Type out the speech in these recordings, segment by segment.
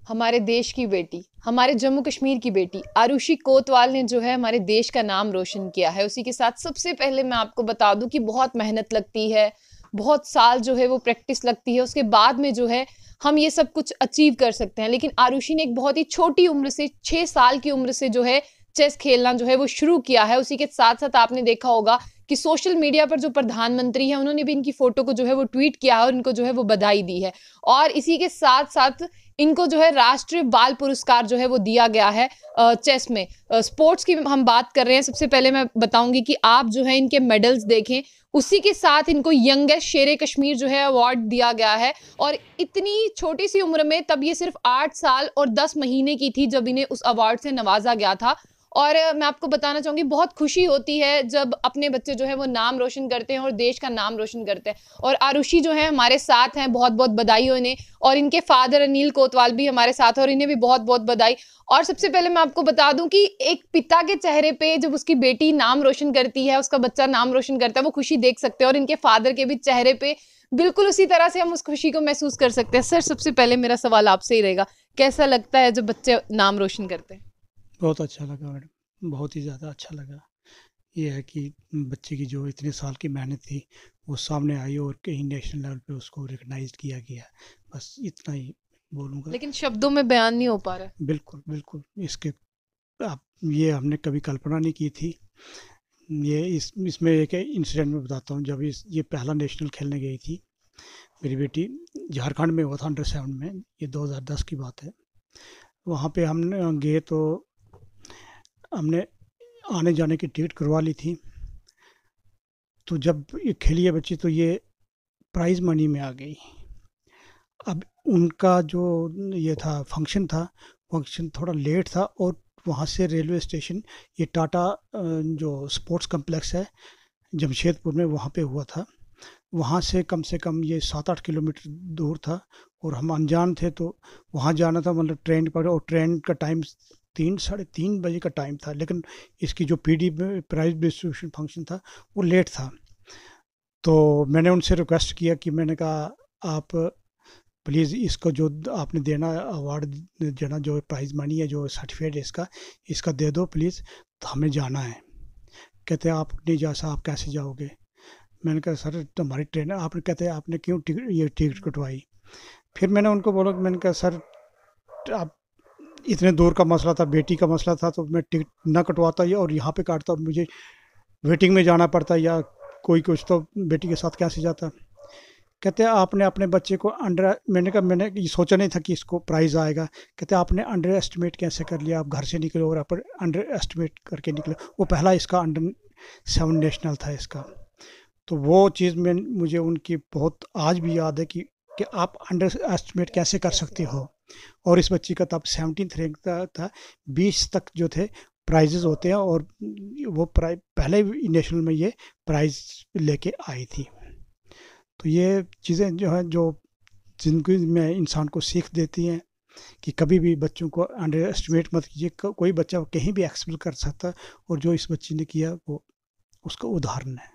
हमारे देश की बेटी, हमारे जम्मू कश्मीर की बेटी आरुषि कोतवाल ने जो है हमारे देश का नाम रोशन किया है। उसी के साथ सबसे पहले मैं आपको बता दूं कि बहुत मेहनत लगती है, बहुत साल जो है वो प्रैक्टिस लगती है, उसके बाद में जो है हम ये सब कुछ अचीव कर सकते हैं। लेकिन आरुषि ने एक बहुत ही छोटी उम्र से, 6 साल की उम्र से जो है चेस खेलना जो है वो शुरू किया है। उसी के साथ साथ आपने देखा होगा कि सोशल मीडिया पर जो प्रधानमंत्री है उन्होंने भी इनकी फोटो को जो है वो ट्वीट किया है और इनको जो है वो बधाई दी है। और इसी के साथ साथ इनको जो है राष्ट्रीय बाल पुरस्कार जो है वो दिया गया है चेस में। स्पोर्ट्स की हम बात कर रहे हैं, सबसे पहले मैं बताऊंगी कि आप जो है इनके मेडल्स देखें। उसी के साथ इनको यंगेस्ट शेरे कश्मीर जो है अवार्ड दिया गया है। और इतनी छोटी सी उम्र में, तब ये सिर्फ 8 साल और 10 महीने की थी जब इन्हें उस अवार्ड से नवाजा गया था। और मैं आपको बताना चाहूंगी, बहुत खुशी होती है जब अपने बच्चे जो है वो नाम रोशन करते हैं और देश का नाम रोशन करते हैं। और आरुषि जो है हमारे साथ हैं, बहुत बहुत बधाई हो इन्हें। और इनके फादर अनिल कोतवाल भी हमारे साथ हैं और इन्हें भी बहुत बहुत बधाई। और सबसे पहले मैं आपको बता दूं कि एक पिता के चेहरे पे जब उसकी बेटी नाम रोशन करती है, उसका बच्चा नाम रोशन करता है, वो खुशी देख सकते हैं। और इनके फादर के भी चेहरे पे बिल्कुल उसी तरह से हम उस खुशी को महसूस कर सकते हैं। सर, सबसे पहले मेरा सवाल आपसे ही रहेगा, कैसा लगता है जब बच्चे नाम रोशन करते हैं? बहुत अच्छा लगा मैडम, बहुत ही ज़्यादा अच्छा लगा। ये है कि बच्चे की जो इतने साल की मेहनत थी वो सामने आई और कहीं नेशनल लेवल पे उसको रिकग्नाइज किया गया। बस इतना ही बोलूँगा। लेकिन शब्दों में बयान नहीं हो पा रहा है। बिल्कुल बिल्कुल, इसके आप ये हमने कभी कल्पना नहीं की थी। ये इसमें एक इंसिडेंट में बताता हूँ। जब ये पहला नेशनल खेलने गई थी मेरी बेटी, झारखंड में हुआ था अंडर 7 में, ये 2010 की बात है। वहाँ पे हमने गए तो हमने आने जाने की टिकट करवा ली थी। तो जब ये खेली है बच्ची तो ये प्राइज़ मनी में आ गई। अब उनका जो ये था फंक्शन था, फंक्शन थोड़ा लेट था और वहाँ से रेलवे स्टेशन, ये टाटा जो स्पोर्ट्स कम्प्लेक्स है जमशेदपुर में, वहाँ पे हुआ था। वहाँ से कम ये 7-8 किलोमीटर दूर था और हम अनजान थे तो वहाँ जाना था, मतलब ट्रेन पर। और ट्रेन का टाइम 3 साढ़े 3 बजे का टाइम था, लेकिन इसकी जो पीडी में प्राइज डिस्ट्रीब्यूशन फंक्शन था वो लेट था। तो मैंने उनसे रिक्वेस्ट किया कि मैंने कहा आप प्लीज़ इसको जो आपने देना अवार्ड देना, जो प्राइज़ मनी है, जो सर्टिफिकेट है इसका, इसका दे दो प्लीज़, तो हमें जाना है। कहते हैं आप नहीं जा आप कैसे जाओगे? मैंने कहा सर हमारी ट्रेन है। आपने कहते हैं आपने क्यों टिकट कटवाई? फिर मैंने उनको बोला कि मैंने कहा सर आप, इतने दूर का मसला था, बेटी का मसला था, तो मैं टिकट ना कटवाता या और यहाँ पे काटता, मुझे वेटिंग में जाना पड़ता या कोई कुछ तो बेटी के साथ कैसे जाता। कहते हैं आपने अपने बच्चे को अंडर, मैंने कहा मैंने ये सोचा नहीं था कि इसको प्राइज़ आएगा। कहते हैं आपने अंडर एस्टिमेट कैसे कर लिया? आप घर से निकले और आप अंडर एस्टिमेट करके निकले। वो पहला इसका अंडर 7 नेशनल था इसका। तो वो चीज़ में मुझे उनकी बहुत आज भी याद है कि आप अंडर एस्टिमेट कैसे कर सकते हो। और इस बच्ची का तब 17th रैंक था। 20 तक जो थे प्राइजेस होते हैं और वो पहले नेशनल में ये प्राइज लेके आई थी। तो ये चीज़ें जो है, जो जिंदगी में इंसान को सीख देती हैं कि कभी भी बच्चों को अंडर एस्टिमेट मत कीजिए। कोई बच्चा कहीं भी एक्सेल कर सकता है और जो इस बच्ची ने किया वो उसका उदाहरण है।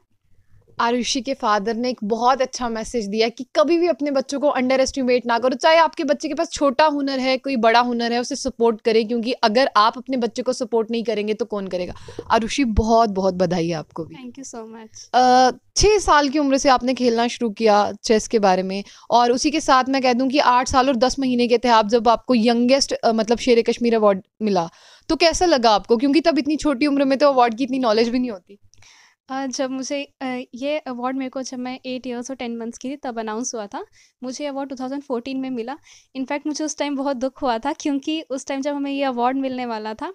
आरुषि के फादर ने एक बहुत अच्छा मैसेज दिया कि कभी भी अपने बच्चों को अंडर एस्टिमेट ना करो। चाहे आपके बच्चे के पास छोटा हुनर है, कोई बड़ा हुनर है, उसे सपोर्ट करें, क्योंकि अगर आप अपने बच्चे को सपोर्ट नहीं करेंगे तो कौन करेगा। आरुषि, बहुत बहुत बधाई है आपको भी। Thank you so much. 6 साल की उम्र से आपने खेलना शुरू किया चेस के बारे में। और उसी के साथ मैं कह दूं कि 8 साल और 10 महीने के थे आप जब आपको यंगेस्ट मतलब शेर कश्मीर अवार्ड मिला। तो कैसा लगा आपको, क्योंकि तब इतनी छोटी उम्र में तो अवार्ड की इतनी नॉलेज भी नहीं होती। जब मुझे ये अवार्ड मेरे को, जब मैं 8 इयर्स और 10 मंथ्स की थी तब अनाउंस हुआ था। मुझे अवार्ड 2014 में मिला। इनफैक्ट मुझे उस टाइम बहुत दुख हुआ था, क्योंकि उस टाइम जब हमें ये अवार्ड मिलने वाला था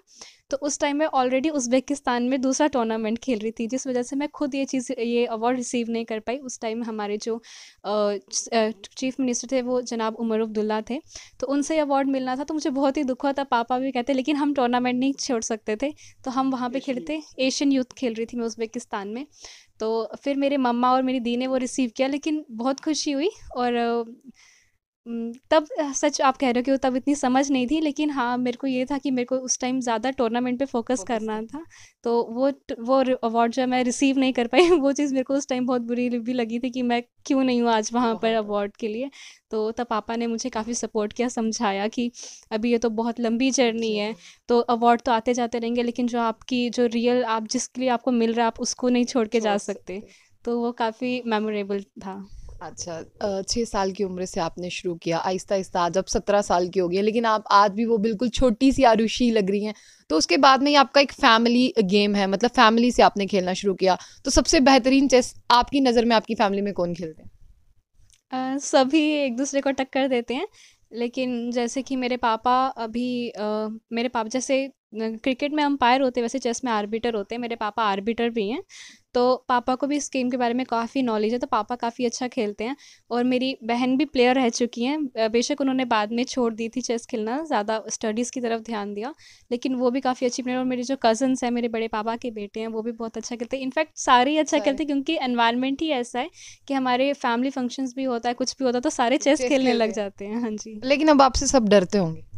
तो उस टाइम मैं ऑलरेडी उज़्बेकिस्तान में दूसरा टूर्नामेंट खेल रही थी, जिस वजह से मैं खुद ये अवार्ड रिसीव नहीं कर पाई। उस टाइम हमारे जो चीफ मिनिस्टर थे वो जनाब उमर अब्दुल्ला थे, तो उनसे अवार्ड मिलना था। तो मुझे बहुत ही दुख हुआ था। पापा भी कहते लेकिन हम टूर्नामेंट नहीं छोड़ सकते थे, तो हम वहाँ पे खेलते। एशियन यूथ खेल रही थी मैं उज़्बेकिस्तान में। तो फिर मेरे मम्मा और मेरी दी ने वो रिसीव किया, लेकिन बहुत खुशी हुई। और तब सच आप कह रहे हो कि वो तब इतनी समझ नहीं थी, लेकिन हाँ, मेरे को ये था कि मेरे को उस टाइम ज़्यादा टूर्नामेंट पे फ़ोकस करना था। तो वो अवार्ड जो है मैं रिसीव नहीं कर पाई वो चीज़ मेरे को उस टाइम बहुत बुरी भी लगी थी कि मैं क्यों नहीं हूँ आज वहाँ पर अवार्ड के लिए। तो तब पापा ने मुझे काफ़ी सपोर्ट किया, समझाया कि अभी ये तो बहुत लंबी जर्नी है, तो अवार्ड तो आते जाते रहेंगे, लेकिन जो आपकी जो रियल आप जिसके लिए आपको मिल रहा है, आप उसको नहीं छोड़ के जा सकते। तो वो काफ़ी मेमोरेबल था। अच्छा 6 साल की उम्र से आपने शुरू किया, आहिस्ता-आहिस्ता आज आप 17 साल की हो गई हैं, लेकिन आप आज भी वो बिल्कुल छोटी-सी आरुषि लग रही हैं। तो उसके बाद में ये आपका एक फैमिली गेम है, मतलब फैमिली से आपने खेलना शुरू किया। तो सबसे बेहतरीन चेस आपकी नज़र में आपकी फैमिली में कौन खेलते हैं? सभी एक दूसरे को टक्कर देते हैं, लेकिन जैसे कि मेरे पापा जैसे क्रिकेट में अंपायर होते हैं, वैसे चेस में आर्बिटर होते हैं। मेरे पापा आर्बिटर भी हैं, तो पापा को भी इस गेम के बारे में काफ़ी नॉलेज है, तो पापा काफ़ी अच्छा खेलते हैं। और मेरी बहन भी प्लेयर रह चुकी हैं, बेशक उन्होंने बाद में छोड़ दी थी चेस खेलना, ज़्यादा स्टडीज़ की तरफ ध्यान दिया, लेकिन वो भी काफ़ी अच्छी प्लेयर। और मेरे जो कज़न्स हैं, मेरे बड़े पापा के बेटे हैं, वो भी बहुत अच्छा खेलते हैं। इनफैक्ट सारे ही अच्छा खेलते हैं, क्योंकि एनवायरनमेंट ही ऐसा है कि हमारे फैमिली फंक्शंस भी होता है, कुछ भी होता है, तो सारे चेस चेस खेलने खेलते लग हैं। जाते हैं। हाँ जी। लेकिन अब आपसे सब डरते होंगे।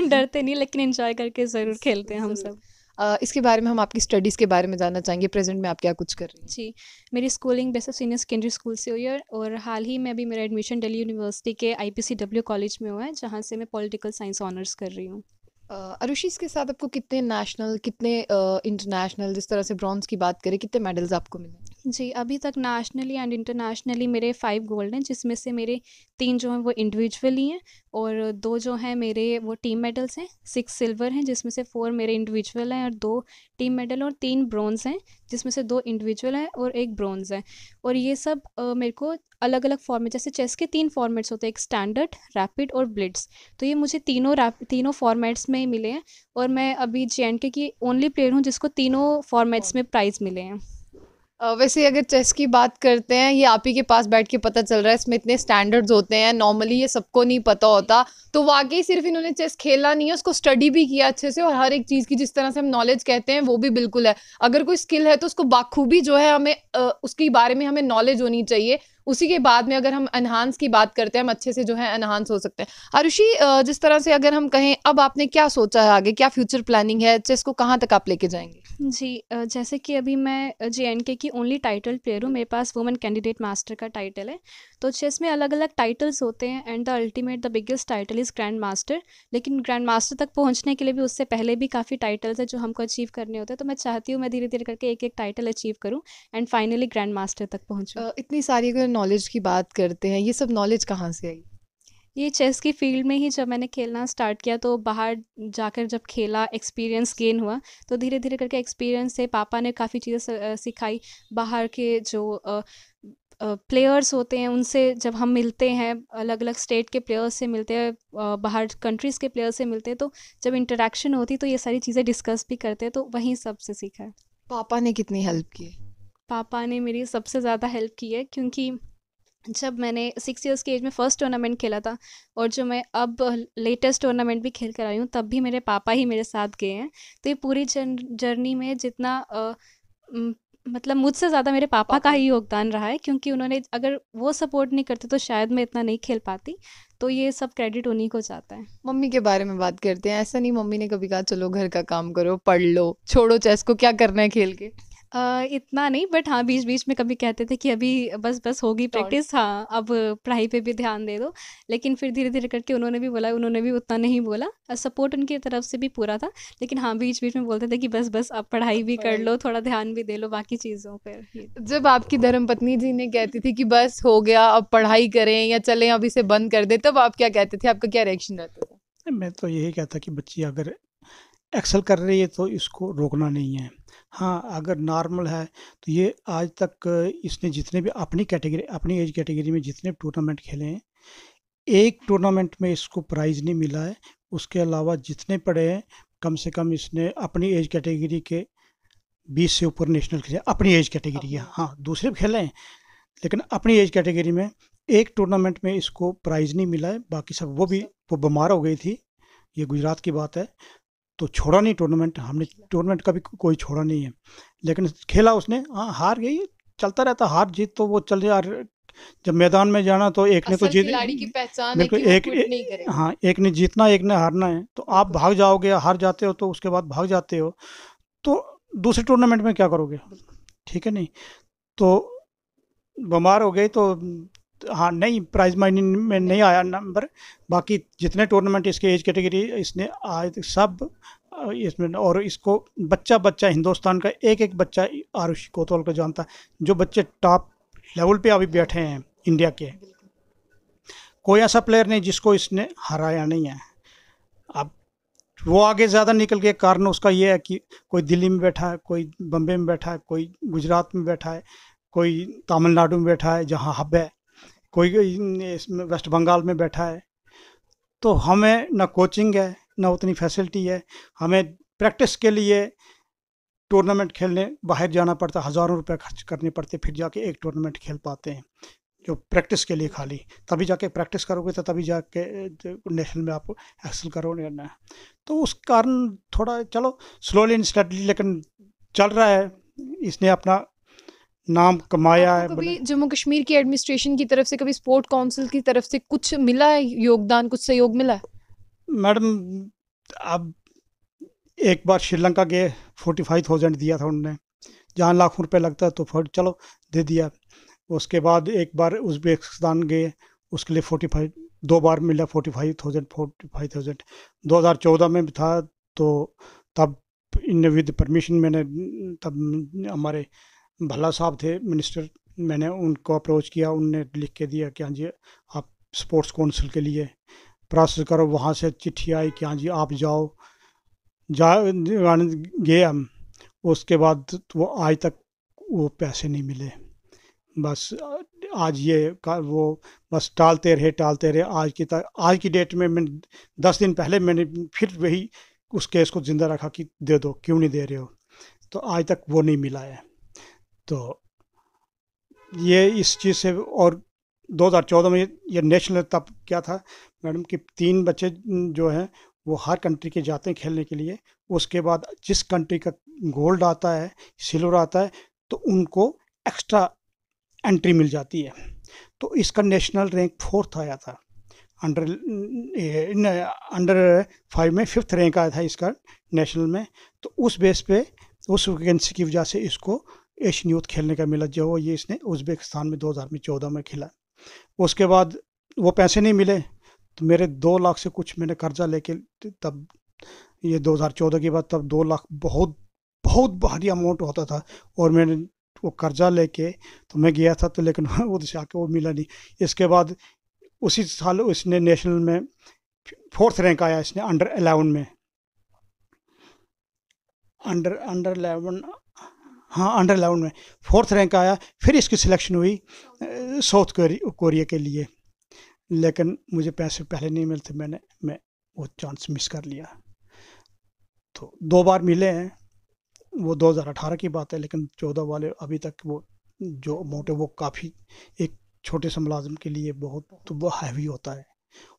डरते नहीं, लेकिन एंजॉय करके ज़रूर खेलते हैं हम ज़रूर। सब। इसके बारे में हम आपकी स्टडीज़ के बारे में जानना चाहेंगे, प्रेज़ेंट में आप क्या कुछ कर रही हैं? जी, मेरी schooling basic senior secondary school से हुई है, और हाल ही में अभी मेरा एडमिशन दिल्ली यूनिवर्सिटी के IPCW कॉलेज में हुआ है, जहाँ से मैं पॉलिटिकल साइंस ऑनर्स कर रही हूँ। आरुषि इसके साथ आपको कितने नेशनल, कितने इंटरनेशनल, जिस तरह से ब्रॉन्ज़ की बात करें, कितने मेडल्स आपको मिले? जी, अभी तक नेशनली एंड इंटरनेशनली मेरे 5 गोल्ड हैं, जिसमें से मेरे 3 जो हैं वो इंडिविजुअली हैं, और 2 जो हैं मेरे वो टीम मेडल्स हैं। 6 सिल्वर हैं, जिसमें से 4 मेरे इंडिविजुअल हैं, और 2 टीम मेडल, और 3 ब्रॉन्ज़ हैं, जिसमें से 2 इंडिविजुअल हैं और 1 ब्रॉन्ज़ है। और ये सब मेरे को अलग-अलग फॉर्मेट, जैसे चेस के 3 फॉर्मेट्स होते हैं, एक स्टैंडर्ड, रैपिड और ब्लिट्ज़। तो ये मुझे तीनों फॉर्मेट्स में ही मिले हैं, और मैं अभी J&K की ओनली प्लेयर हूँ जिसको तीनों फॉर्मेट्स में प्राइज़ मिले हैं। वैसे अगर चेस की बात करते हैं, ये आप ही के पास बैठ के पता चल रहा है, इसमें इतने स्टैंडर्ड्स होते हैं, नॉर्मली ये सबको नहीं पता होता। तो वाक़ई सिर्फ़ इन्होंने चेस खेला नहीं है, उसको स्टडी भी किया अच्छे से, और हर एक चीज़ की जिस तरह से हम नॉलेज कहते हैं, वो भी बिल्कुल है। अगर कोई स्किल है तो उसको बाखूबी जो है हमें उसके बारे में हमें नॉलेज होनी चाहिए। उसी के बाद में अगर हम एनहांस की बात करते हैं, हम अच्छे से जो है एनहांस हो सकते हैं। आरुषि जिस तरह से अगर हम कहें, अब आपने क्या सोचा है आगे? क्या फ्यूचर प्लानिंग है? चेस को कहाँ तक आप लेके जाएँगे? जी, जैसे कि अभी मैं J&K की ओनली टाइटल प्लेयर हूँ, मेरे पास वुमेन कैंडिडेट मास्टर का टाइटल है। तो चेस में अलग-अलग टाइटल्स होते हैं, and the biggest title is grand master. लेकिन ग्रैंड मास्टर तक पहुँचने के लिए भी उससे पहले भी काफ़ी टाइटल्स हैं जो हमको अचीव करने होते हैं। तो मैं चाहती हूँ मैं धीरे-धीरे करके एक-एक टाइटल अचीव करूँ, एंड फाइनली ग्रैंड मास्टर तक पहुँचूँ। इतनी सारी अगर नॉलेज की बात करते हैं, ये सब नॉलेज कहाँ से आई? ये चेस की फील्ड में ही जब मैंने खेलना स्टार्ट किया, तो बाहर जाकर जब खेला, एक्सपीरियंस गेन हुआ, तो धीरे-धीरे करके एक्सपीरियंस से पापा ने काफ़ी चीज़ें सिखाई। बाहर के जो प्लेयर्स होते हैं, उनसे जब हम मिलते हैं, अलग-अलग स्टेट के प्लेयर्स से मिलते हैं, बाहर कंट्रीज़ के प्लेयर्स से मिलते हैं, तो जब इंटरैक्शन होती है, तो ये सारी चीज़ें डिस्कस भी करते हैं, तो वहीं सबसे सीखा है। पापा ने कितनी हेल्प की? पापा ने मेरी सबसे ज़्यादा हेल्प की है, क्योंकि जब मैंने 6 इयर्स की एज में फर्स्ट टूर्नामेंट खेला था, और जो मैं अब लेटेस्ट टूर्नामेंट भी खेल कर आई हूँ, तब भी मेरे पापा ही मेरे साथ गए हैं। तो ये पूरी जर्नी में जितना मतलब मुझसे ज़्यादा मेरे पापा का ही योगदान रहा है, क्योंकि उन्होंने अगर वो सपोर्ट नहीं करते तो शायद मैं इतना नहीं खेल पाती। तो ये सब क्रेडिट उन्हीं को जाता है। मम्मी के बारे में बात करते हैं। ऐसा नहीं मम्मी ने कभी कहा चलो घर का काम करो, पढ़ लो, छोड़ो चेस को, क्या करना है खेल के? इतना नहीं, बट हाँ, बीच-बीच में कभी कहते थे कि अभी बस होगी प्रैक्टिस, हाँ, अब पढ़ाई पे भी ध्यान दे दो। लेकिन फिर धीरे-धीरे करके उन्होंने भी उतना नहीं बोला। सपोर्ट उनकी तरफ से भी पूरा था। लेकिन हाँ, बीच-बीच में बोलते थे कि बस अब पढ़ाई भी कर लो, थोड़ा ध्यान भी दे लो बाकी चीज़ों पर। ये जब आपकी धर्मपत्नी जी ने कहती थी कि बस हो गया, अब पढ़ाई करें या चलें अब इसे बंद कर दें, तब आप क्या कहते थे? आपका क्या रिएक्शन रहता था? मैं तो यही कहता कि बच्ची अगर एक्सेल कर रही है तो इसको रोकना नहीं है। हाँ, अगर नॉर्मल है तो ये आज तक इसने जितने भी अपनी एज कैटेगरी में जितने टूर्नामेंट खेले हैं, एक टूर्नामेंट में इसको प्राइज़ नहीं मिला है। उसके अलावा जितने पड़े हैं, कम से कम इसने अपनी एज कैटेगरी के 20 से ऊपर नेशनल खेले, अपनी एज कैटेगरी है। हाँ, दूसरे भी खेले हैं, लेकिन अपनी एज कैटेगरी में एक टूर्नामेंट में इसको प्राइज़ नहीं मिला है। बाकी सब वो बीमार हो गई थी, ये गुजरात की बात है, तो छोड़ा नहीं टूर्नामेंट। हमने टूर्नामेंट कभी कोई छोड़ा नहीं है, लेकिन खेला उसने। हाँ, हार गई, चलता रहता, हार जीत तो वो चल यार, जब मैदान में जाना तो एक ने तो असल जीत, खिलाड़ी की पहचान है बिल्कुल कि वो एक क्विट नहीं करेगा। हाँ, एक ने जीतना एक ने हारना है, तो आप बिल्कुल। भाग जाओगे, हार जाते हो तो उसके बाद भाग जाते हो, तो दूसरे टूर्नामेंट में क्या करोगे? ठीक है नहीं, तो बीमार हो गए तो हाँ, नहीं प्राइज मनी में नहीं आया नंबर, बाकी जितने टूर्नामेंट इसके एज कैटेगरी इसने आए थे सब इसमें, और इसको बच्चा बच्चा हिंदुस्तान का एक एक बच्चा आरुषि कोतवाल को जानता है। जो बच्चे टॉप लेवल पे अभी बैठे हैं इंडिया के, कोई ऐसा प्लेयर नहीं जिसको इसने हराया नहीं है। अब वो आगे ज़्यादा निकल गए, कारण उसका ये है कि कोई दिल्ली में बैठा है, कोई बम्बे में बैठा है, कोई गुजरात में बैठा है, कोई तमिलनाडु में बैठा है जहाँ हब है, कोई इसमें वेस्ट बंगाल में बैठा है। तो हमें ना कोचिंग है ना उतनी फैसिलिटी है, हमें प्रैक्टिस के लिए टूर्नामेंट खेलने बाहर जाना पड़ता, हज़ारों रुपए खर्च करने पड़ते, फिर जाके एक टूर्नामेंट खेल पाते हैं, जो प्रैक्टिस के लिए खाली, तभी जाके प्रैक्टिस करोगे तो तभी जाके नेशनल में आप एक्सेल करोगे ना। तो उस कारण थोड़ा चलो स्लोली एंड स्टडली लेकिन चल रहा है, इसने अपना नाम कमाया है। आपको कभी जम्मू कश्मीर की एडमिनिस्ट्रेशन की तरफ से, कभी स्पोर्ट काउंसिल की तरफ से कुछ मिला है, योगदान, कुछ सहयोग मिला है? मैडम अब एक बार श्रीलंका गए, 45,000 दिया था उन्होंने, जहाँ लाखों रुपए लगता है तो चलो दे दिया। उसके बाद एक बार उज़्बेकिस्तान गए, उसके लिए 45, 2 बार मिला 45,000। 2014 में भी था, तो तब इन विद परमिशन मैंने, तब हमारे भल्ला साहब थे मिनिस्टर, मैंने उनको अप्रोच किया, उनने लिख के दिया कि हाँ जी आप स्पोर्ट्स काउंसिल के लिए प्रोसेस करो। वहाँ से चिट्ठी आई कि हाँ जी आप जाओ, गए हम। उसके बाद वो आज तक वो पैसे नहीं मिले, बस आज ये वो बस टालते रहे। आज की डेट में मैं 10 दिन पहले मैंने फिर वही उस केस को ज़िंदा रखा कि दे दो, क्यों नहीं दे रहे हो, तो आज तक वो नहीं मिला है। तो ये इस चीज़ से, और 2014 में ये नेशनल तब क्या था मैडम कि 3 बच्चे जो हैं वो हर कंट्री के जाते हैं खेलने के लिए, उसके बाद जिस कंट्री का गोल्ड आता है, सिल्वर आता है, तो उनको एक्स्ट्रा एंट्री मिल जाती है। तो इसका नेशनल रैंक 4th आया था, अंडर 5 में 5th रैंक आया था इसका नेशनल में। तो उस बेस पे, उस वैकेंसी की वजह से इसको एशियन यूथ खेलने का मिला, जो ये इसने उज़्बेकिस्तान में 2014 में खेला। उसके बाद वो पैसे नहीं मिले, तो मेरे 2 लाख से कुछ मैंने कर्जा लेके, तब ये 2014 के बाद, तब 2 लाख बहुत बहुत भारी अमाउंट होता था, और मैंने वो कर्जा लेके तो मैं गया था, तो लेकिन उधर से आके वो मिला नहीं। इसके बाद उसी साल इसने नेशनल में 4th रैंक आया, इसने अंडर 11 में, अंडर 11, हाँ अंडर 11 में 4th रैंक आया। फिर इसकी सिलेक्शन हुई साउथ कोरिया के लिए, लेकिन मुझे पैसे पहले नहीं मिलते, मैं वो चांस मिस कर लिया। तो 2 बार मिले हैं, वो 2018 की बात है, लेकिन 14 वाले अभी तक वो जो अमाउंट है वो काफ़ी, एक छोटे से मुलाजिम के लिए बहुत तो वो हैवी होता है,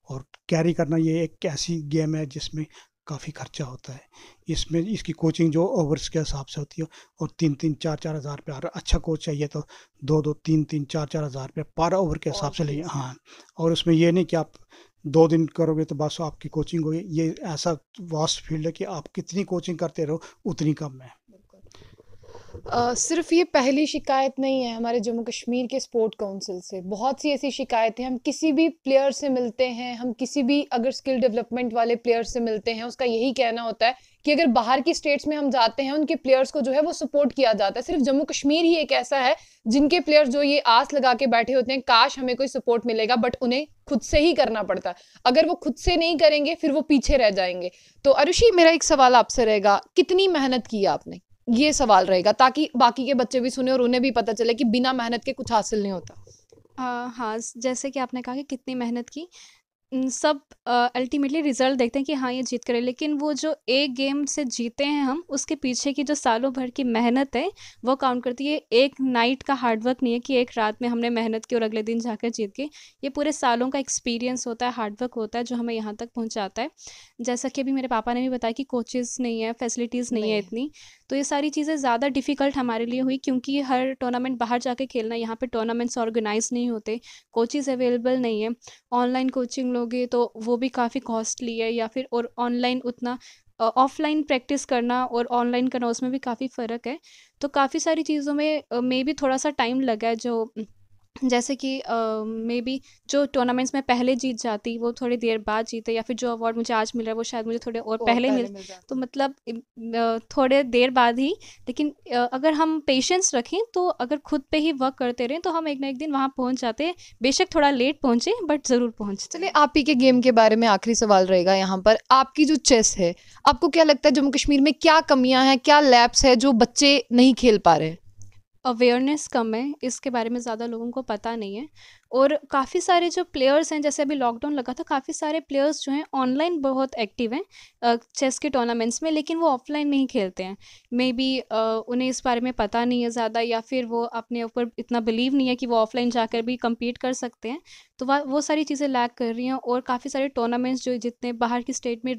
और कैरी करना ये एक ऐसी गेम है जिसमें काफ़ी खर्चा होता है। इसमें इसकी कोचिंग जो ओवर्स के हिसाब से होती है, और 3-3, 4-4 हज़ार रुपये, और अच्छा कोच चाहिए तो 2-2, 3-3, 4-4 हज़ार रुपये पर ओवर के हिसाब से लेंगे। हाँ, और उसमें ये नहीं कि आप 2 दिन करोगे तो बस आपकी कोचिंग होगी, ये ऐसा वास्ट फील्ड है कि आप कितनी कोचिंग करते रहो उतनी कम है। सिर्फ ये पहली शिकायत नहीं है हमारे जम्मू कश्मीर के स्पोर्ट काउंसिल से, बहुत सी ऐसी शिकायतें, हम किसी भी प्लेयर से मिलते हैं, हम किसी भी अगर स्किल डेवलपमेंट वाले प्लेयर से मिलते हैं, उसका यही कहना होता है कि अगर बाहर की स्टेट्स में हम जाते हैं, उनके प्लेयर्स को जो है वो सपोर्ट किया जाता है। सिर्फ जम्मू कश्मीर ही एक ऐसा है जिनके प्लेयर्स जो ये आस लगा के बैठे होते हैं, काश हमें कोई सपोर्ट मिलेगा, बट उन्हें खुद से ही करना पड़ता है। अगर वो खुद से नहीं करेंगे फिर वो पीछे रह जाएंगे। तो आरुषि, मेरा एक सवाल आपसे रहेगा, कितनी मेहनत की आपने, ये सवाल रहेगा, ताकि बाकी के बच्चे भी सुने और उन्हें भी पता चले कि बिना मेहनत के कुछ हासिल नहीं होता। हाँ, जैसे कि आपने कहा कि कितनी मेहनत की, सब अल्टीमेटली रिजल्ट देखते हैं कि हाँ ये जीत कर, लेकिन वो जो एक गेम से जीते हैं हम, उसके पीछे की जो सालों भर की मेहनत है वो काउंट करती है। एक नाइट का हार्डवर्क नहीं है कि एक रात में हमने मेहनत की और अगले दिन जाकर जीत गए। ये पूरे सालों का एक्सपीरियंस होता है, हार्डवर्क होता है, जो हमें यहाँ तक पहुँचाता है। जैसा कि अभी मेरे पापा ने भी बताया कि कोचेस नहीं है, फैसिलिटीज़ नहीं है इतनी, तो ये सारी चीज़ें ज़्यादा डिफ़िकल्ट हमारे लिए हुई, क्योंकि हर टूर्नामेंट बाहर जाके खेलना, यहाँ पे टूर्नामेंट्स ऑर्गेनाइज़ नहीं होते, कोचेज़ अवेलेबल नहीं है। ऑनलाइन कोचिंग लोगे तो वो भी काफ़ी कॉस्टली है, या फिर और ऑनलाइन उतना ऑफ़लाइन प्रैक्टिस करना और ऑनलाइन करना, उसमें भी काफ़ी फ़र्क है। तो काफ़ी सारी चीज़ों में मेबी थोड़ा-सा टाइम लगा है, जो जैसे कि मेबी जो टूर्नामेंट्स में पहले जीत जाती, वो थोड़ी देर बाद जीते, या फिर जो अवार्ड मुझे आज मिल रहा है वो शायद मुझे थोड़े और और पहले पहले मिल, मिल तो जाता। मतलब थोड़े देर बाद ही। लेकिन अगर हम पेशेंस रखें, तो अगर खुद पे ही वर्क करते रहें, तो हम एक ना एक दिन वहाँ पहुँच जाते हैं। बेशक थोड़ा लेट पहुँचे, बट ज़रूर पहुँचते चलिए हैं। आप ही के गेम के बारे में आखिरी सवाल रहेगा यहाँ पर। आपकी जो चेस है, आपको क्या लगता है जम्मू कश्मीर में क्या कमियां हैं, क्या लैप्स है जो बच्चे नहीं खेल पा रहे हैं? अवेयरनेस कम है, इसके बारे में ज़्यादा लोगों को पता नहीं है। और काफ़ी सारे जो प्लेयर्स हैं, जैसे अभी लॉकडाउन लगा था, काफ़ी सारे प्लेयर्स जो हैं ऑनलाइन बहुत एक्टिव हैं चेस के टूर्नामेंट्स में, लेकिन वो ऑफलाइन नहीं खेलते हैं। मे बी उन्हें इस बारे में पता नहीं है ज़्यादा, या फिर वो अपने ऊपर इतना बिलीव नहीं है कि वो ऑफलाइन जाकर भी कम्पीट कर सकते हैं। तो वो सारी चीज़ें लैक कर रही हैं। और काफ़ी सारे टूर्नामेंट्स जो जितने बाहर की स्टेट में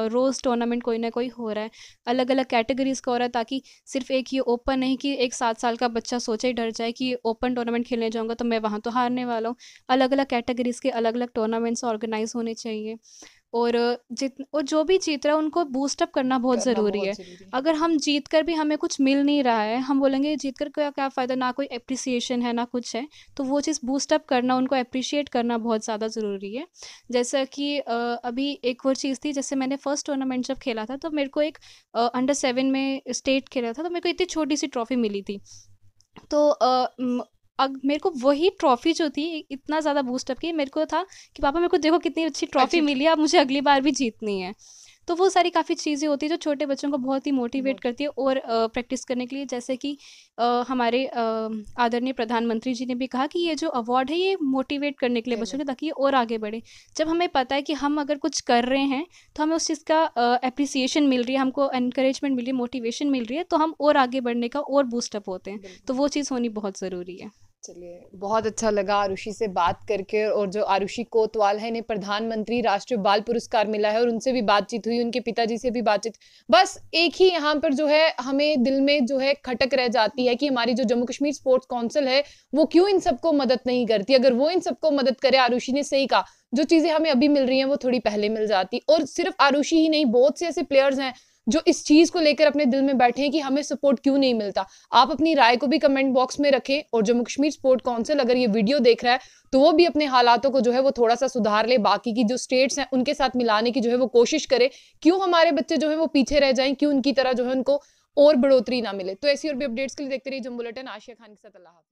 रोज़ टूर्नामेंट कोई ना कोई हो रहा है, अलग अलग कैटेगरीज़ का हो रहा है, ताकि सिर्फ एक ये ओपन नहीं कि एक 7 साल का बच्चा सोचे ही डर जाए कि ओपन टूर्नामेंट खेलने जाऊंगा तो मैं वहाँ तो हारने वाला हूँ। अलग अलग कैटेगरीज के अलग अलग टूर्नामेंट्स ऑर्गेनाइज होने चाहिए। और और जो भी जीत रहा है उनको बूस्ट अप करना बहुत करना ज़रूरी बहुत है। जरूरी है। अगर हम जीत कर भी हमें कुछ मिल नहीं रहा है, हम बोलेंगे जीत कर क्या क्या फ़ायदा, ना कोई अप्रिसिएशन है ना कुछ है, तो वो चीज़ बूस्ट अप करना, उनको अप्रिशिएट करना बहुत ज़्यादा ज़रूरी है। जैसा कि अभी एक और चीज़ थी, जैसे मैंने फर्स्ट टूर्नामेंट जब खेला था, तो मेरे को एक अंडर 7 में स्टेट खेला था, तो मेरे को इतनी छोटी सी ट्रॉफी मिली थी। तो मेरे को वही ट्रॉफ़ी जो थी इतना ज़्यादा बूस्ट अप की, मेरे को था कि पापा मेरे को देखो कितनी अच्छी ट्रॉफ़ी अच्छी मिली है, अब मुझे अगली बार भी जीतनी है। तो वो सारी काफ़ी चीज़ें होती हैं जो छोटे बच्चों को बहुत ही मोटिवेट करती है और प्रैक्टिस करने के लिए। जैसे कि हमारे आदरणीय प्रधानमंत्री जी ने भी कहा कि ये जो अवार्ड है ये मोटिवेट करने के लिए बच्चों को, ताकि ये और आगे बढ़े। जब हमें पता है कि हम अगर कुछ कर रहे हैं तो हमें उस चीज़ का एप्रिसिएशन मिल रही है, हमको एनकरेजमेंट मिल रही है, मोटिवेशन मिल रही है, तो हम और आगे बढ़ने का और बूस्ट अप होते हैं। तो वो चीज़ होनी बहुत ज़रूरी है। चलिए बहुत अच्छा लगा आरुषि से बात करके। और जो आरुषि कोतवाल है, इन्हें प्रधानमंत्री राष्ट्रीय बाल पुरस्कार मिला है, और उनसे भी बातचीत हुई, उनके पिताजी से भी बातचीत। बस एक ही यहाँ पर जो है हमें दिल में जो है खटक रह जाती है कि हमारी जो जम्मू कश्मीर स्पोर्ट्स काउंसिल है वो क्यों इन सबको मदद नहीं करती। अगर वो इन सबको मदद करे, आरुषि ने सही कहा, जो चीजें हमें अभी मिल रही हैं वो थोड़ी पहले मिल जाती। और सिर्फ आरुषि ही नहीं, बहुत से ऐसे प्लेयर्स हैं जो इस चीज को लेकर अपने दिल में बैठे हैं कि हमें सपोर्ट क्यों नहीं मिलता। आप अपनी राय को भी कमेंट बॉक्स में रखें, और जम्मू कश्मीर स्पोर्ट काउंसिल अगर ये वीडियो देख रहा है तो वो भी अपने हालातों को जो है वो थोड़ा सा सुधार ले, बाकी की जो स्टेट्स हैं उनके साथ मिलाने की जो है वो कोशिश करे। क्यों हमारे बच्चे जो है वो पीछे रह जाएं, क्यों उनकी तरह जो है उनको और बढ़ोतरी ना मिले। तो ऐसी और भी अपडेट्स के लिए देखते रहिए जम्मू बुलेटिन। आशिया खान के साथ, अल्लाह हाफिज।